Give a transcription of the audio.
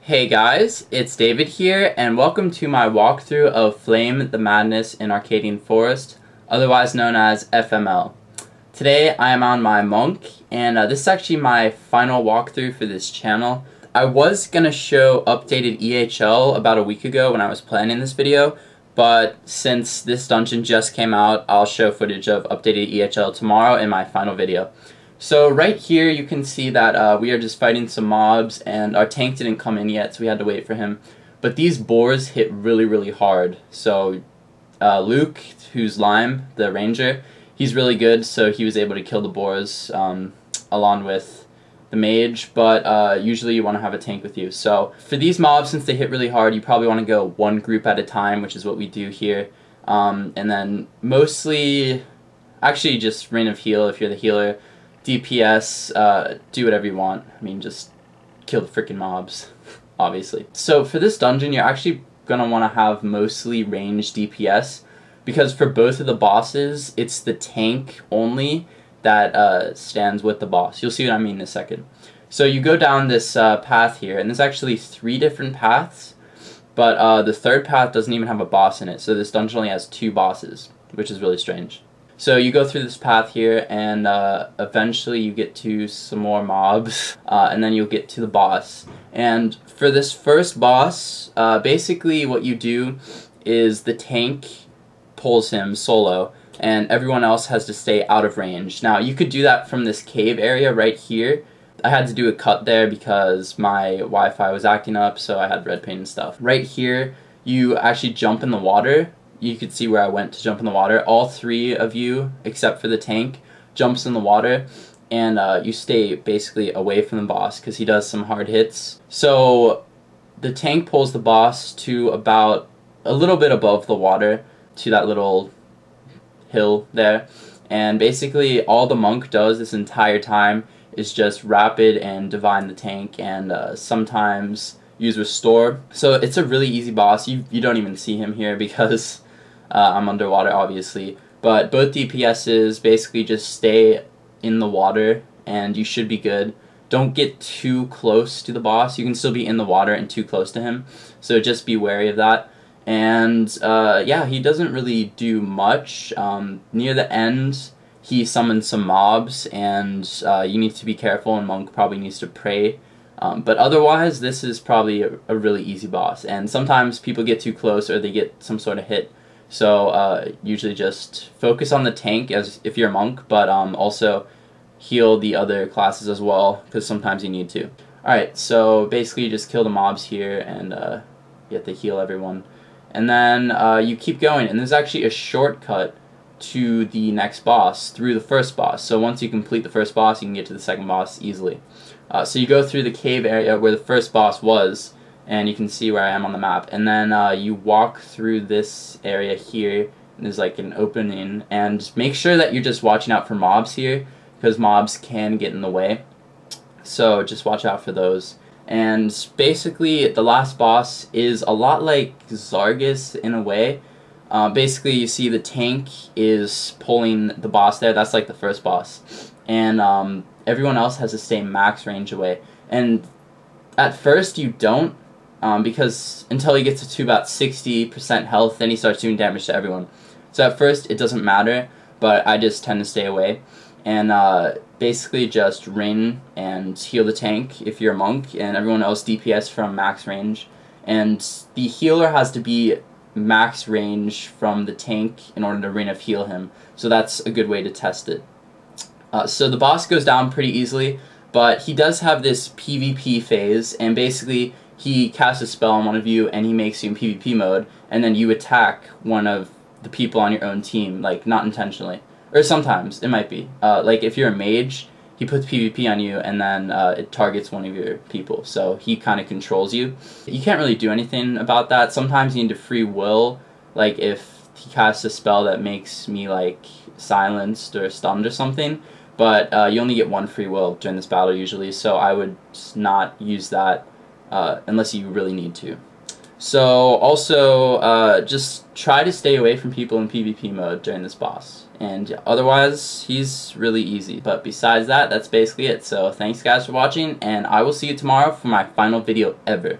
Hey guys, it's David here, and welcome to my walkthrough of Flame the Madness in Arcadian Forest, otherwise known as FML. Today I am on my monk, and this is actually my final walkthrough for this channel. I was gonna show updated EHL about a week ago when I was planning this video, but since this dungeon just came out, I'll show footage of updated EHL tomorrow in my final video. So right here you can see that we are just fighting some mobs, and our tank didn't come in yet, so we had to wait for him. But these boars hit really hard. So Luke, who's Lime, the ranger, he's really good, so he was able to kill the boars along with the mage, but usually you want to have a tank with you. So for these mobs, since they hit really hard, you probably want to go one group at a time, which is what we do here. And then mostly, actually just Reign of Heal if you're the healer. DPS, do whatever you want. I mean, just kill the freaking mobs, obviously. So for this dungeon, you're actually going to want to have mostly ranged DPS, because for both of the bosses, it's the tank only that stands with the boss. You'll see what I mean in a second. So you go down this path here, and there's actually 3 different paths, but the third path doesn't even have a boss in it, so this dungeon only has 2 bosses, which is really strange. So you go through this path here, and eventually you get to some more mobs, and then you'll get to the boss. And for this first boss, basically what you do is the tank pulls him solo, and everyone else has to stay out of range. Now, you could do that from this cave area right here. I had to do a cut there because my Wi-Fi was acting up, so I had red paint and stuff. Right here, you actually jump in the water. You could see where I went to jump in the water. All 3 of you, except for the tank, jumps in the water, and you stay basically away from the boss because he does some hard hits. So the tank pulls the boss to about a little bit above the water, to that little hill there, and basically all the monk does this entire time is just rapid and divine the tank, and sometimes use restore. So it's a really easy boss. You don't even see him here because I'm underwater, obviously, but both DPSs basically just stay in the water and you should be good. Don't get too close to the boss. You can still be in the water and too close to him, so just be wary of that. And yeah, he doesn't really do much. Near the end, he summons some mobs, and you need to be careful, and Monk probably needs to pray. But otherwise, this is probably a really easy boss, and sometimes people get too close or they get some sort of hit. So usually just focus on the tank as if you're a monk, but also heal the other classes as well, because sometimes you need to. Alright, so basically you just kill the mobs here, and you have to heal everyone. And then you keep going, and there's actually a shortcut to the next boss through the first boss. So once you complete the first boss, you can get to the second boss easily. So you go through the cave area where the first boss was, and you can see where I am on the map, and then you walk through this area here, and there's like an opening, and make sure that you're just watching out for mobs here, because mobs can get in the way, so just watch out for those. And basically the last boss is a lot like Zargus in a way. Basically you see the tank is pulling the boss there. That's like the first boss, and everyone else has to stay max range away, and at first you don't, because until he gets to about 60% health, then he starts doing damage to everyone. So at first it doesn't matter, but I just tend to stay away, and basically just ring and heal the tank if you're a monk, and everyone else DPS from max range. And the healer has to be max range from the tank in order to Reign of Heal him, so that's a good way to test it. So the boss goes down pretty easily, but he does have this PvP phase, and basically he casts a spell on one of you and he makes you in PvP mode, and then you attack one of the people on your own team, like not intentionally. Or sometimes it might be. Like if you're a mage, he puts PvP on you, and then it targets one of your people, so he kind of controls you. You can't really do anything about that. Sometimes you need to free will, like if he casts a spell that makes me like silenced or stunned or something, but you only get 1 free will during this battle usually, so I would not use that unless you really need to. So also just try to stay away from people in PvP mode during this boss, and otherwise he's really easy. But besides that, that's basically it. So thanks guys for watching, and I will see you tomorrow for my final video ever.